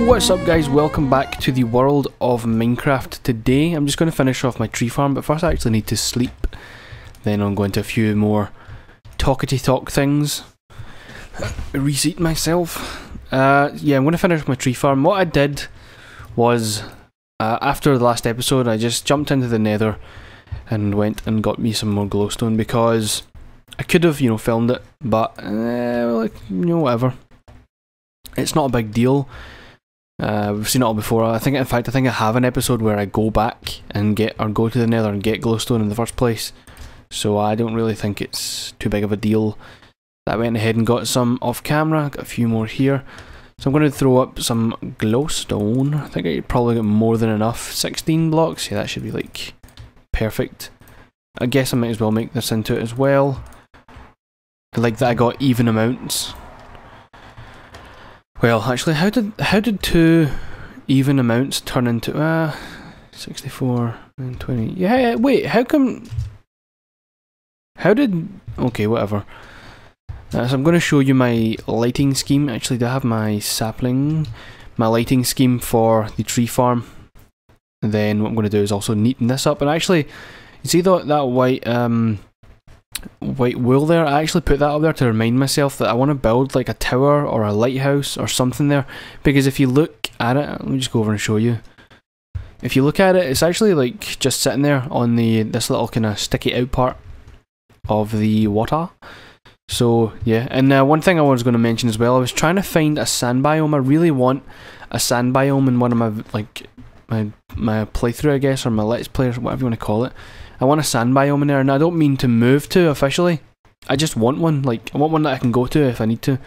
What's up guys, welcome back to the world of Minecraft. Today I'm just going to finish off my tree farm, but first I actually need to sleep. Then I'm going to a few more talkity talk things. Reseat myself. Yeah, I'm going to finish my tree farm. What I did was, after the last episode, I just jumped into the nether and went and got me some more glowstone because I could have, filmed it, but, whatever. It's not a big deal. We've seen it all before. I think I have an episode where I go back and go to the nether and get glowstone in the first place. So I don't really think it's too big of a deal. I went ahead and got some off camera, got a few more here. So I'm going to throw up some glowstone. I think I probably got more than enough. 16 blocks, yeah, that should be like perfect. I guess I might as well make this into it as well. I like that I got even amounts. Well, actually, how did two even amounts turn into 64 and 20? Yeah, wait, how come? How did? Okay, whatever. So I'm going to show you my lighting scheme. Actually, do I have my sapling? My lighting scheme for the tree farm. And then what I'm going to do is also neaten this up. And actually, you see that white wool there? I actually put that up there to remind myself that I want to build like a tower or a lighthouse or something there, because if you look at it, let me just go over and show you. If you look at it, it's actually like just sitting there on this little kind of sticky out part of the water. So yeah, and one thing I was going to mention as well, I was trying to find a sand biome. I really want a sand biome in one of my playthrough, I guess, or my let's play, or whatever you want to call it. I want a sand biome in there, and I don't mean to move to officially. I just want one. Like, I want one that I can go to if I need to.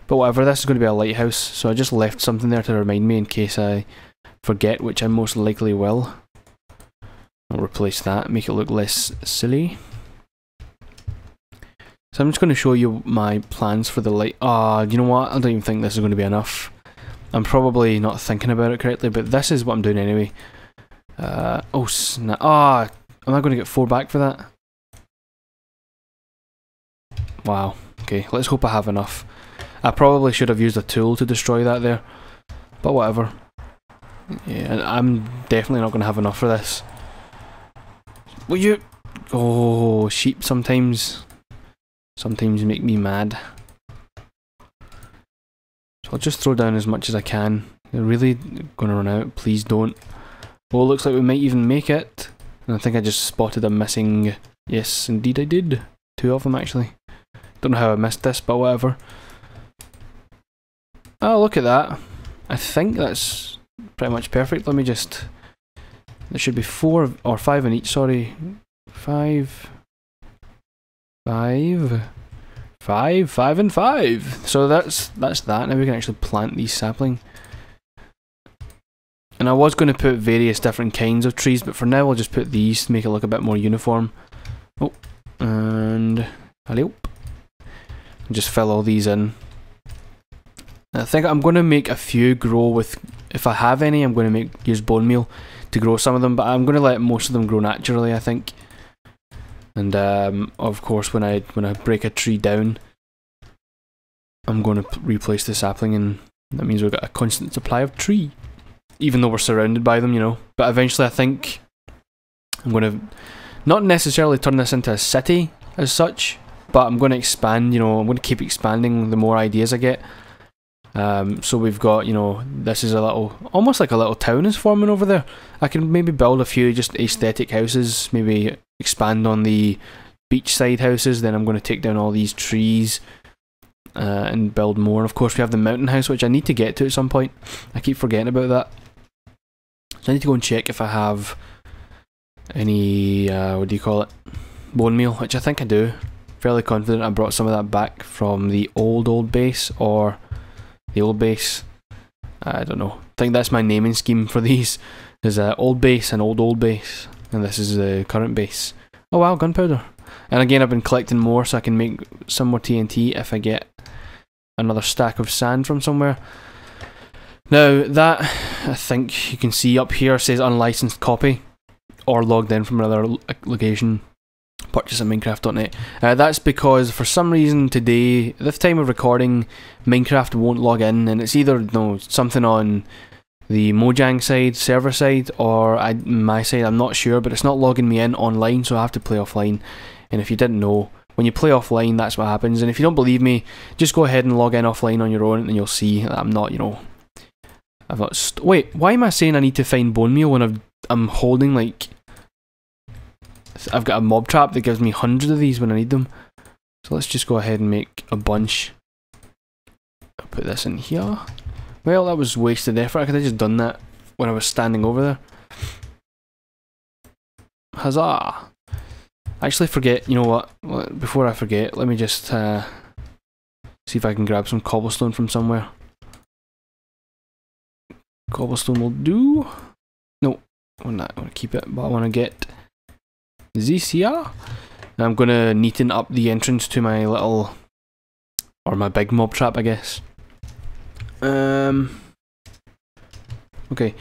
But whatever, this is going to be a lighthouse, so I just left something there to remind me in case I forget, which I most likely will. I'll replace that, make it look less silly. So I'm just going to show you my plans for the light. You know what? I don't even think this is going to be enough. I'm probably not thinking about it correctly, but this is what I'm doing anyway. Oh snap! Am I going to get 4 back for that? Wow. Okay, let's hope I have enough. I probably should have used a tool to destroy that there, but whatever. Yeah, I'm definitely not going to have enough for this. Will you? Oh, sheep sometimes make me mad. So I'll just throw down as much as I can. They're really going to run out. Please don't. Oh, looks like we might even make it. And I think I just spotted a missing. Yes, indeed I did. 2 of them actually. Don't know how I missed this, but whatever. Oh, look at that. I think that's pretty much perfect. Let me just. There should be 4 or 5 in each. Sorry, 5, 5, 5, 5, and 5. So that's that. Now we can actually plant these sapling. And I was going to put various different kinds of trees, but for now I'll just put these to make it look a bit more uniform. Oh, and hello. Just fill all these in. I think I'm going to make a few grow with, if I have any, I'm going to use bone meal to grow some of them, but I'm going to let most of them grow naturally, I think. And of course, when I break a tree down, I'm going to replace the sapling, and that means we've got a constant supply of tree. Even though we're surrounded by them, But eventually I think I'm going to not necessarily turn this into a city as such, but I'm going to expand, I'm going to keep expanding the more ideas I get. So we've got, this is almost like a little town is forming over there. I can maybe build a few just aesthetic houses, maybe expand on the beachside houses, then I'm going to take down all these trees. And build more. And of course we have the mountain house, which I need to get to at some point. I keep forgetting about that. So I need to go and check if I have any, bone meal, which I think I do. Fairly confident I brought some of that back from the old base, or the old base. I don't know. I think that's my naming scheme for these. There's old base and old base. And this is the current base. Oh wow, gunpowder. And again, I've been collecting more so I can make some more TNT if I get another stack of sand from somewhere. Now that, I think you can see up here, says unlicensed copy or logged in from another location. Purchase at Minecraft.net. That's because for some reason today, at this time of recording, Minecraft won't log in, and it's either something on the Mojang side, server side, or my side, I'm not sure, but it's not logging me in online, so I have to play offline. And if you didn't know, when you play offline, that's what happens. And if you don't believe me, just go ahead and log in offline on your own, and you'll see that I'm not, you know, I've not. Wait, why am I saying I need to find bone meal when I'm holding, like, I've got a mob trap that gives me hundreds of these when I need them. So let's just go ahead and make a bunch. I'll put this in here. Well, that was wasted effort. I could have just done that when I was standing over there. Huzzah! I actually forget, you know what, before I forget, let me just see if I can grab some cobblestone from somewhere. Cobblestone will do. No, I want to keep it, but I want to get this here. I'm going to neaten up the entrance to my little, or my big mob trap, I guess. Okay.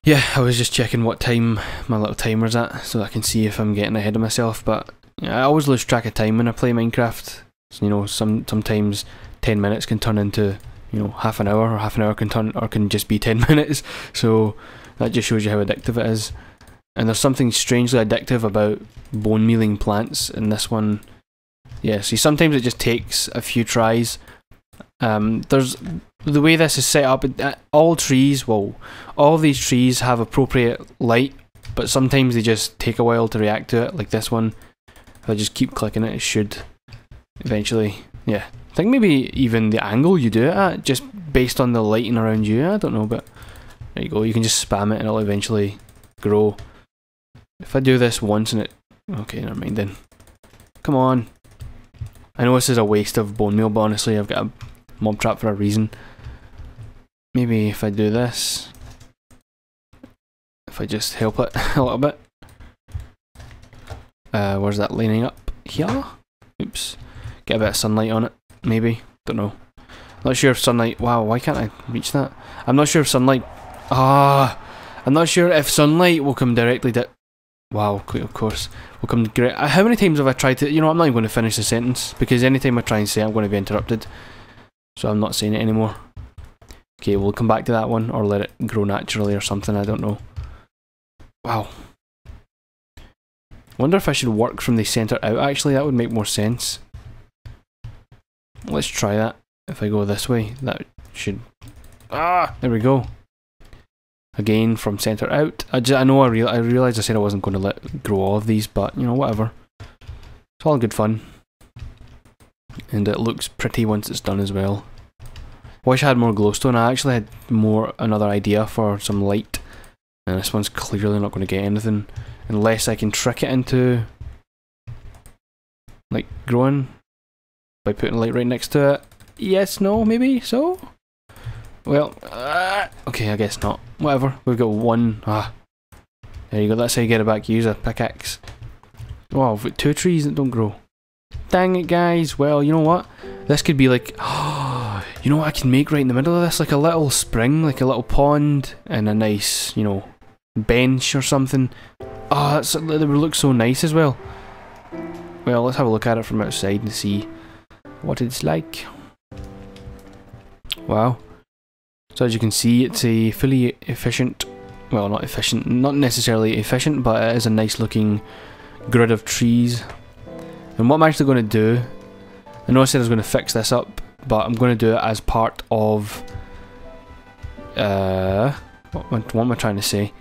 Yeah, I was just checking what time my little timer's at, so I can see if I'm getting ahead of myself, but yeah, I always lose track of time when I play Minecraft. So, you know, sometimes 10 minutes can turn into, you know, half an hour, or half an hour can just be 10 minutes, so that just shows you how addictive it is. And there's something strangely addictive about bone mealing plants in this one. Yeah, see, sometimes it just takes a few tries. There's the way this is set up, all trees, well, all of these trees have appropriate light, but sometimes they just take a while to react to it, like this one. If I just keep clicking it, it should eventually, yeah. I think maybe even the angle you do it at, just based on the lighting around you, I don't know, but there you go, you can just spam it and it'll eventually grow. If I do this once and it, okay, never mind then. Come on. I know this is a waste of bone meal, but honestly I've got a mob trap for a reason. Maybe if I do this, if I just help it a little bit. Where's that lining up? Here? Oops. Get a bit of sunlight on it, maybe. Don't know. Not sure if sunlight, wow, why can't I reach that? I'm not sure if sunlight, I'm not sure if sunlight will come directly to, wow, of course. Will come how many times have I tried to, you know, I'm not even going to finish the sentence, because anytime I try and say it, I'm going to be interrupted. So I'm not saying it anymore. Okay, we'll come back to that one, or let it grow naturally or something, I don't know. Wow. Wonder if I should work from the centre out, actually, that would make more sense. Let's try that. If I go this way, that should... there we go. Again, from centre out. I know I realised I said I wasn't going to let grow all of these, but, you know, whatever. It's all good fun. And it looks pretty once it's done as well. Wish I had more glowstone. I actually had another idea for some light. And this one's clearly not going to get anything. Unless I can trick it into, like, growing by putting light right next to it. Yes, no, maybe so? Well, okay, I guess not. Whatever, we've got one. There you go, that's how you get it back. Use a pickaxe. Wow, I've got 2 trees that don't grow. Dang it, guys. Well, you know what? This could be like, you know what I can make right in the middle of this? Like a little spring, like a little pond, and a nice, you know, bench or something. That would look so nice as well. Well, let's have a look at it from outside and see what it's like. Wow. So as you can see, it's a fully efficient, well, not efficient, not necessarily efficient, but it is a nice looking grid of trees. And what I'm actually going to do, I know I said I was going to fix this up, but I'm going to do it as part of, what am I trying to say?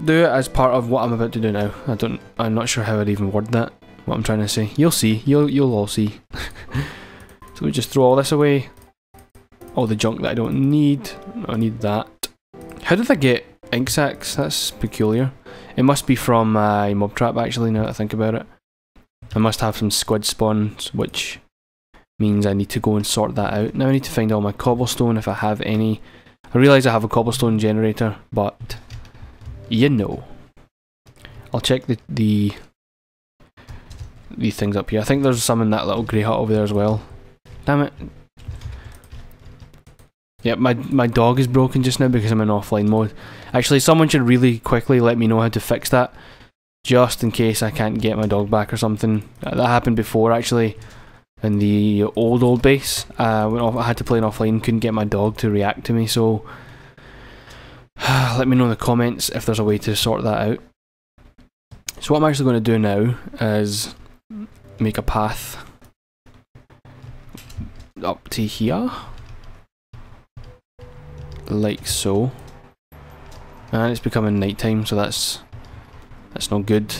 Do it as part of what I'm about to do now. I'm not sure how I'd even word that, what I'm trying to say. You'll see, you'll all see. So we just throw all this away. All the junk that I don't need. I need that. How did I get ink sacs? That's peculiar. It must be from my mob trap actually, now that I think about it. I must have some squid spawns, which means I need to go and sort that out. Now I need to find all my cobblestone if I have any. I realise I have a cobblestone generator, but you know. I'll check the things up here. I think there's some in that little grey hut over there as well. Damn it. Yep, my dog is broken just now because I'm in offline mode. Actually, someone should really quickly let me know how to fix that, just in case I can't get my dog back or something. That happened before actually, in the old base. When I had to play in offline, couldn't get my dog to react to me, so let me know in the comments if there's a way to sort that out. So what I'm actually going to do now is make a path up to here, like so, and it's becoming nighttime, so that's not good.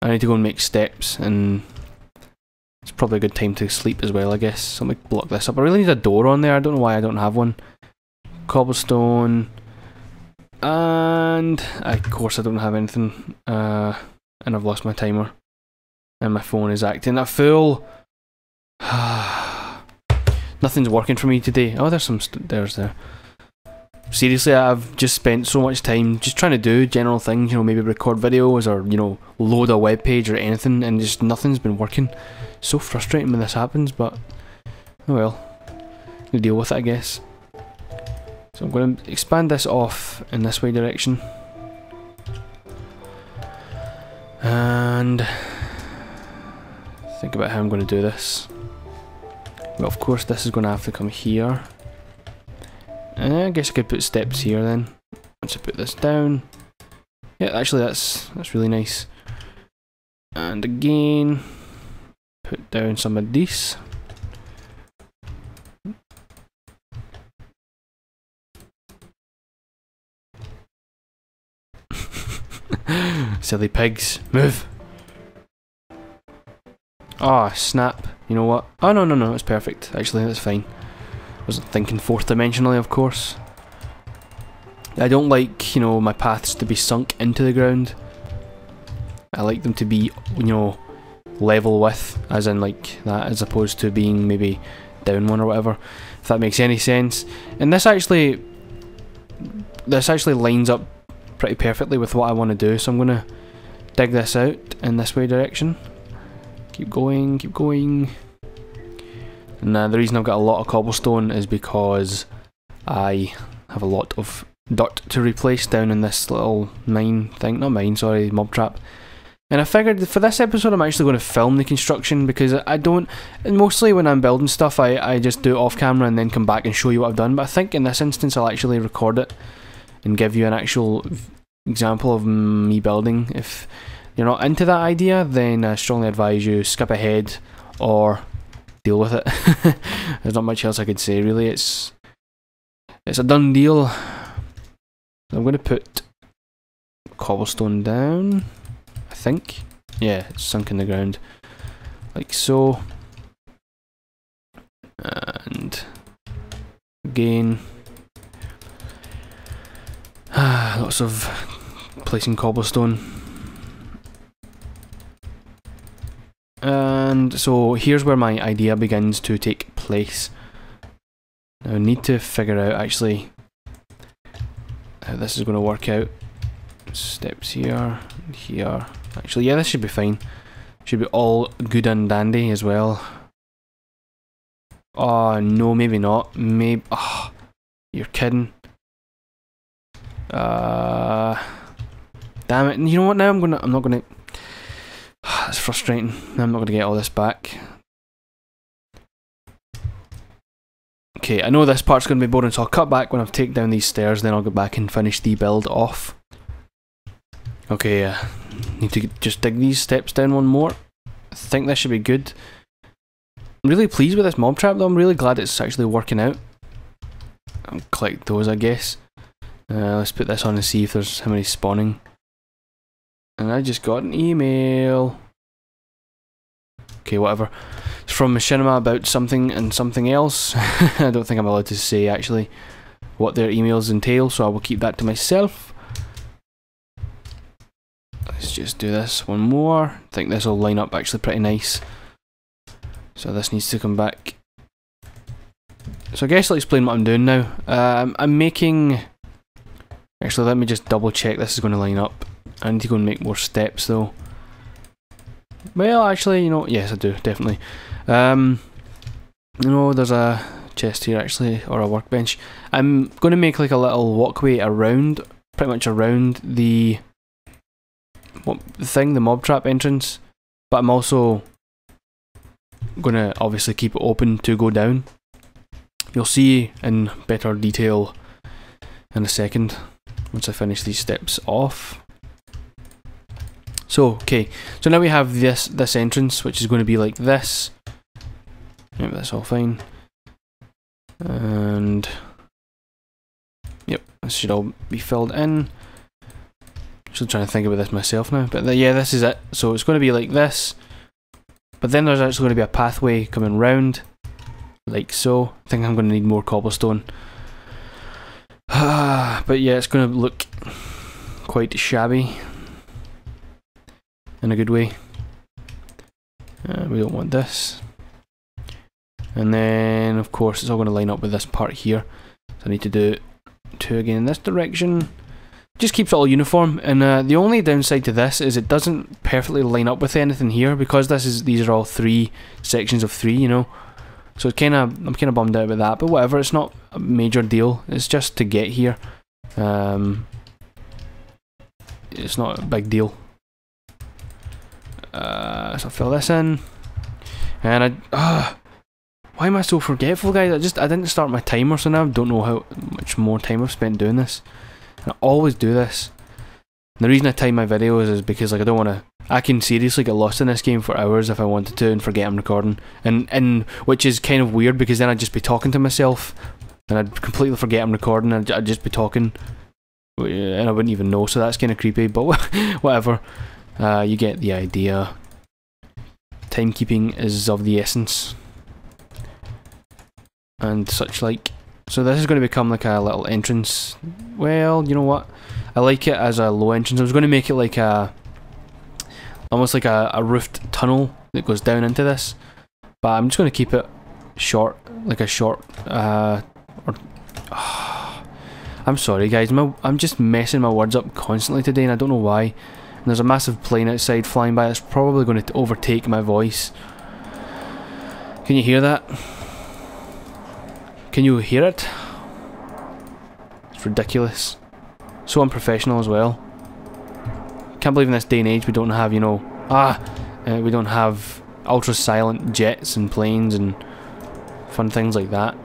I need to go and make steps, and it's probably a good time to sleep as well, I guess. So let me block this up. I really need a door on there. I don't know why I don't have one. Cobblestone, and of course I don't have anything, and I've lost my timer, and my phone is acting a fool. Nothing's working for me today. Oh, there's some stairs there. Seriously, I've just spent so much time just trying to do general things, you know, maybe record videos or, you know, load a web page or anything, and just nothing's been working. So frustrating when this happens, but oh well, we'll deal with it, I guess. So I'm going to expand this off in this way direction, and think about how I'm going to do this. Well, of course this is going to have to come here. I guess I could put steps here then. Once I put this down. Yeah, actually that's really nice. And again, put down some of these. Silly pigs, move! Ah, oh, snap. You know what? Oh no, it's perfect. Actually, that's fine. Wasn't thinking fourth dimensionally, of course. I don't like, you know, my paths to be sunk into the ground. I like them to be, you know, level with, as in like that, as opposed to being maybe down one or whatever, if that makes any sense. And this actually lines up pretty perfectly with what I want to do, so I'm going to dig this out in this way direction. Keep going, keep going. And the reason I've got a lot of cobblestone is because I have a lot of dirt to replace down in this little mine thing. Not mine, sorry, mob trap. And I figured for this episode I'm actually going to film the construction, because I don't, and mostly when I'm building stuff I just do it off camera and then come back and show you what I've done. But I think in this instance I'll actually record it and give you an actual example of me building. If you're not into that idea, then I strongly advise you skip ahead or deal with it. There's not much else I could say really. It's a done deal. I'm going to put cobblestone down, I think. Yeah, it's sunk in the ground like so, and again lots of placing cobblestone. And so here's where my idea begins to take place. Now I need to figure out actually how this is going to work out. Steps here, here. Actually, yeah, this should be fine. Should be all good and dandy as well. Oh no, maybe not. Maybe. Oh, you're kidding. Damn it! You know what? Now I'm not gonna. That's frustrating. I'm not going to get all this back. Okay, I know this part's going to be boring, so I'll cut back when I've taken down these stairs, then I'll go back and finish the build off. Okay, need to just dig these steps down one more. I think this should be good. I'm really pleased with this mob trap though. I'm really glad it's actually working out. I'll collect those, I guess. Let's put this on and see if there's how many spawning. And I just got an email. Okay, whatever. It's from Machinima about something and something else. I don't think I'm allowed to say actually what their emails entail, so I will keep that to myself. Let's just do this one more. I think this will line up actually pretty nice. So this needs to come back. So I guess I'll explain what I'm doing now. I'm making... Actually, let me just double check this is going to line up. I need to go and make more steps though. Well, actually, you know, yes I do, definitely. You know, there's a chest here actually, or a workbench. I'm going to make like a little walkway around, pretty much around the thing, the mob trap entrance. But I'm also going to obviously keep it open to go down. You'll see in better detail in a second once I finish these steps off. So, okay, so now we have this entrance, which is going to be like this. Yep, that's all fine. And yep, this should all be filled in. Still trying to think about this myself now, but yeah, this is it. So it's going to be like this, but then there's actually going to be a pathway coming round, like so. I think I'm going to need more cobblestone. But yeah, it's going to look quite shabby in a good way. We don't want this. And then, of course, it's all going to line up with this part here. So I need to do 2 again in this direction. Just keeps it all uniform. And the only downside to this is it doesn't perfectly line up with anything here, because these are all 3 sections of 3, you know. So I'm kind of bummed out about that. But whatever, it's not a major deal. It's just to get here. It's not a big deal. So I'll fill this in, and why am I so forgetful, guys? I didn't start my timer, so now I don't know how much more time I've spent doing this. And I always do this. And the reason I time my videos is because, like, I don't want to. I can seriously get lost in this game for hours if I wanted to and forget I'm recording, and which is kind of weird because then I'd just be talking to myself and I'd completely forget I'm recording and I'd just be talking and I wouldn't even know. So that's kind of creepy, but whatever. You get the idea. Timekeeping is of the essence. And such like. So this is going to become like a little entrance. Well, you know what? I like it as a low entrance. I was going to make it like almost like a roofed tunnel that goes down into this. But I'm just going to keep it short. Like a short... I'm sorry guys, I'm just messing my words up constantly today and I don't know why. And there's a massive plane outside flying by that's probably going to overtake my voice. Can you hear that? Can you hear it? It's ridiculous. So unprofessional as well. Can't believe in this day and age we don't have, you know, we don't have ultra silent jets and planes and fun things like that.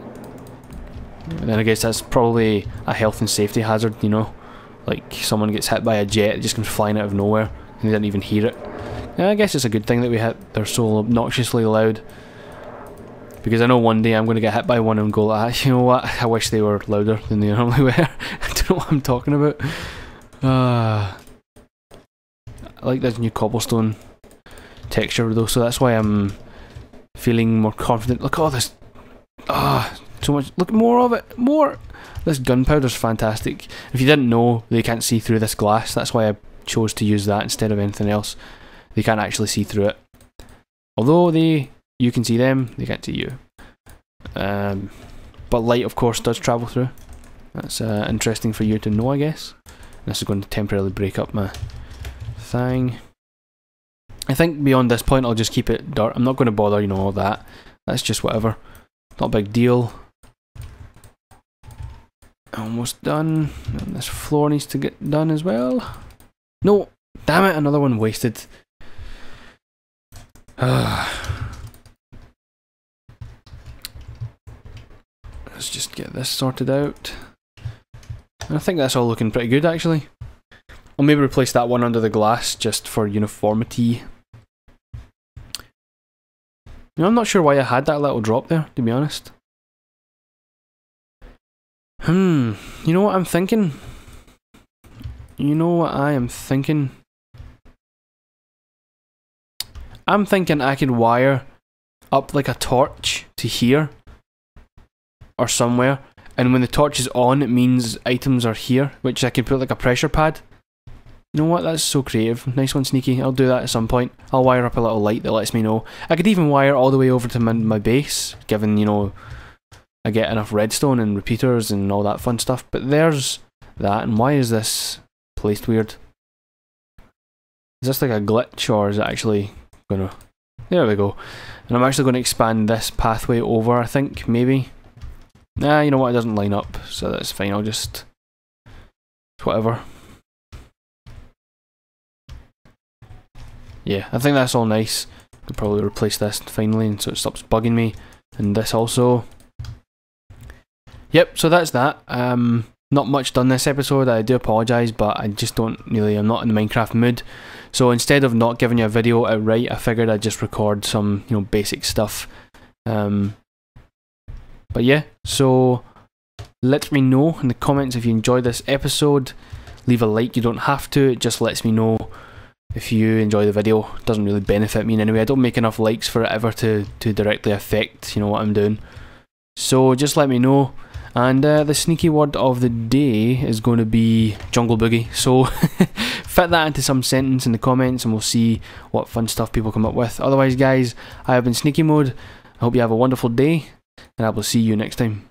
And then I guess that's probably a health and safety hazard, you know. Like someone gets hit by a jet, it just comes flying out of nowhere and they didn't even hear it. And I guess it's a good thing that they're so obnoxiously loud. Because I know one day I'm going to get hit by one and go like, you know what, I wish they were louder than they normally were. I don't know what I'm talking about. I like this new cobblestone texture though, so that's why I'm feeling more confident. Look at all this. So much. Look, more of it. More. This gunpowder's fantastic. If you didn't know, they can't see through this glass. That's why I chose to use that instead of anything else. They can't actually see through it. Although you can see them, they can't see you. But light, of course, does travel through. That's interesting for you to know, I guess. This is going to temporarily break up my thing. I think beyond this point, I'll just keep it dark. I'm not going to bother, you know, all that. That's just whatever. Not a big deal. Almost done. And this floor needs to get done as well. No! Damn it, another one wasted. Let's just get this sorted out. I think that's all looking pretty good actually. I'll maybe replace that one under the glass just for uniformity. You know, I'm not sure why I had that little drop there, to be honest. You know what I'm thinking? You know what I am thinking? I'm thinking I could wire up like a torch to here or somewhere, and when the torch is on it means items are here, which I can put like a pressure pad. You know what, that's so creative. Nice one, Sneaky. I'll do that at some point. I'll wire up a little light that lets me know. I could even wire all the way over to my base, given, you know, I get enough redstone and repeaters and all that fun stuff. But there's that, and why is this placed weird? Is this like a glitch, or is it actually gonna... There we go. And I'm actually going to expand this pathway over, I think, maybe. Nah, you know what, it doesn't line up, so that's fine, I'll just... whatever. Yeah, I think that's all nice. Could probably replace this finally, and so it stops bugging me. And this also. Yep, so that's that. Not much done this episode, I do apologise, but I just don't really, I'm not in the Minecraft mood. So instead of not giving you a video outright, I figured I'd just record some, you know, basic stuff. But yeah, so let me know in the comments if you enjoyed this episode. Leave a like, you don't have to, it just lets me know if you enjoy the video. It doesn't really benefit me in any way. I don't make enough likes for it ever to directly affect, you know, what I'm doing. So just let me know. And the sneaky word of the day is going to be Jungle Boogie. So fit that into some sentence in the comments and we'll see what fun stuff people come up with. Otherwise guys, I have been Sneaky Mode. I hope you have a wonderful day and I will see you next time.